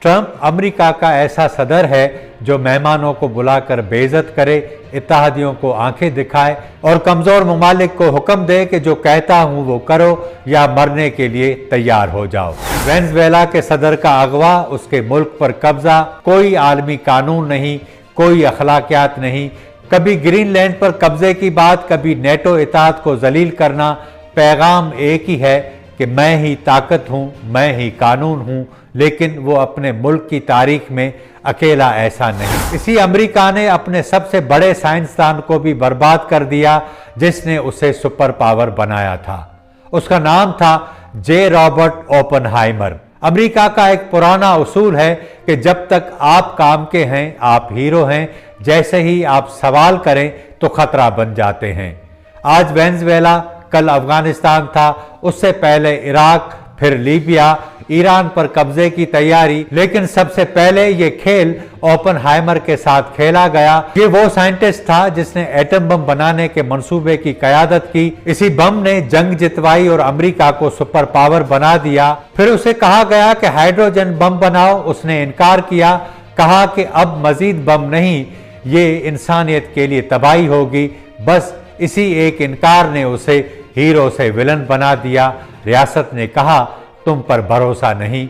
Trump America का ऐसा सदर है जो मेहमानों को बुलाकर बेइज्जत करे, इत्तेहादियों को आंखें दिखाए और कमजोर ममालिक को हुक्म दे कि जो कहता हूं वो करो या मरने के लिए तैयार हो जाओ। वेनेजुएला के सदर का अगवा, उसके मुल्क पर कब्जा, कोई आलमी कानून नहीं, कोई अखलाकियात नहीं, कभी ग्रीनलैंड पर कब्जे की बात, कभी नेटो इत्तेहाद को जलील करना। पैगाम एक ही है कि मैं ही ताकत हूं, मैं ही कानून हूं, लेकिन वो अपने मुल्क की तारीख में अकेला ऐसा नहीं। इसी अमेरिका ने अपने सबसे बड़े साइंसदान को भी बर्बाद कर दिया जिसने उसे सुपर पावर बनाया था। उसका नाम था जे रॉबर्ट ओपनहाइमर। अमेरिका का एक पुराना उसूल है कि जब तक आप काम के हैं, आप हीरो हैं, जैसे ही आप सवाल करें तो खतरा बन जाते हैं। आज वेनेजुएला, कल अफगानिस्तान था, उससे पहले इराक, फिर लीबिया, ईरान पर कब्जे की तैयारी। लेकिन सबसे पहले ये खेल ओपनहाइमर के साथ खेला गया। ये वो साइंटिस्ट था जिसने एटम बम बनाने के मंसूबे की कयादत की। इसी बम ने जंग जितवाई और अमेरिका को सुपर पावर बना दिया। फिर उसे कहा गया कि हाइड्रोजन बम बनाओ, उसने इनकार किया, कहा कि अब मजीद बम नहीं, ये इंसानियत के लिए तबाही होगी। बस इसी एक इनकार ने उसे हीरो से विलन बना दिया। रियासत ने कहा तुम पर भरोसा नहीं।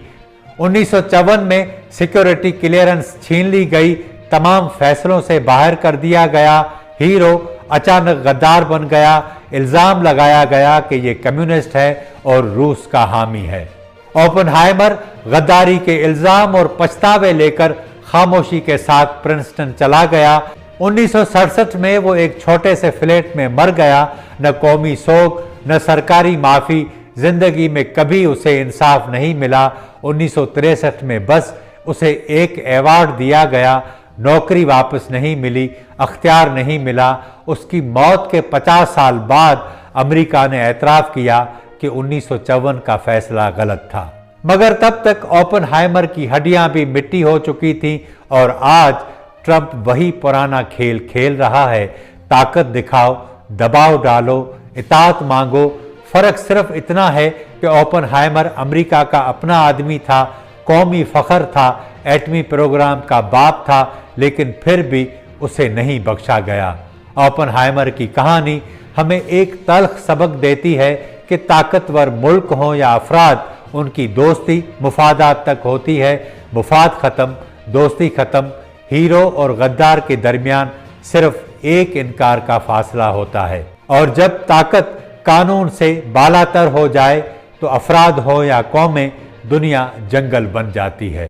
1954 में सिक्योरिटी क्लियरेंस छीन ली गई, तमाम फैसलों से बाहर कर दिया गया। हीरो अचानक गद्दार बन गया। इल्जाम लगाया गया कि ये कम्युनिस्ट है और रूस का हामी है। ओपनहाइमर गद्दारी के इल्जाम और पछतावे लेकर खामोशी के साथ प्रिंसटन चला गया। 1967 में वो एक छोटे से फ्लैट में मर गया। न कौमी सोग, न सरकारी माफी, जिंदगी में कभी उसे इंसाफ नहीं मिला। 1963 में बस उसे एक अवार्ड दिया गया, नौकरी वापस नहीं मिली, अख्तियार नहीं मिला। उसकी मौत के 50 साल बाद अमेरिका ने एतराफ़ किया कि 1954 का फैसला गलत था। मगर तब तक ओपनहाइमर की हड्डियां भी मिट्टी हो चुकी थीं और आज ट्रंप वही पुराना खेल खेल रहा है। ताकत दिखाओ, दबाव डालो, इताअत मांगो। फर्क सिर्फ इतना है कि ओपनहाइमर अमेरिका का अपना आदमी था, कौमी फखर था, एटमी प्रोग्राम का बाप था, लेकिन फिर भी उसे नहीं बख्शा गया। ओपनहाइमर की कहानी हमें एक तल्ख सबक देती है कि ताकतवर मुल्क हों या अफराद, उनकी दोस्ती मुफादात तक होती है। मुफाद खत्म, दोस्ती खत्म। हीरो और गद्दार के दरमियान सिर्फ एक इनकार का फासला होता है। और जब ताकत कानून से बालातर हो जाए तो अफराद हो या कौमें, दुनिया जंगल बन जाती है।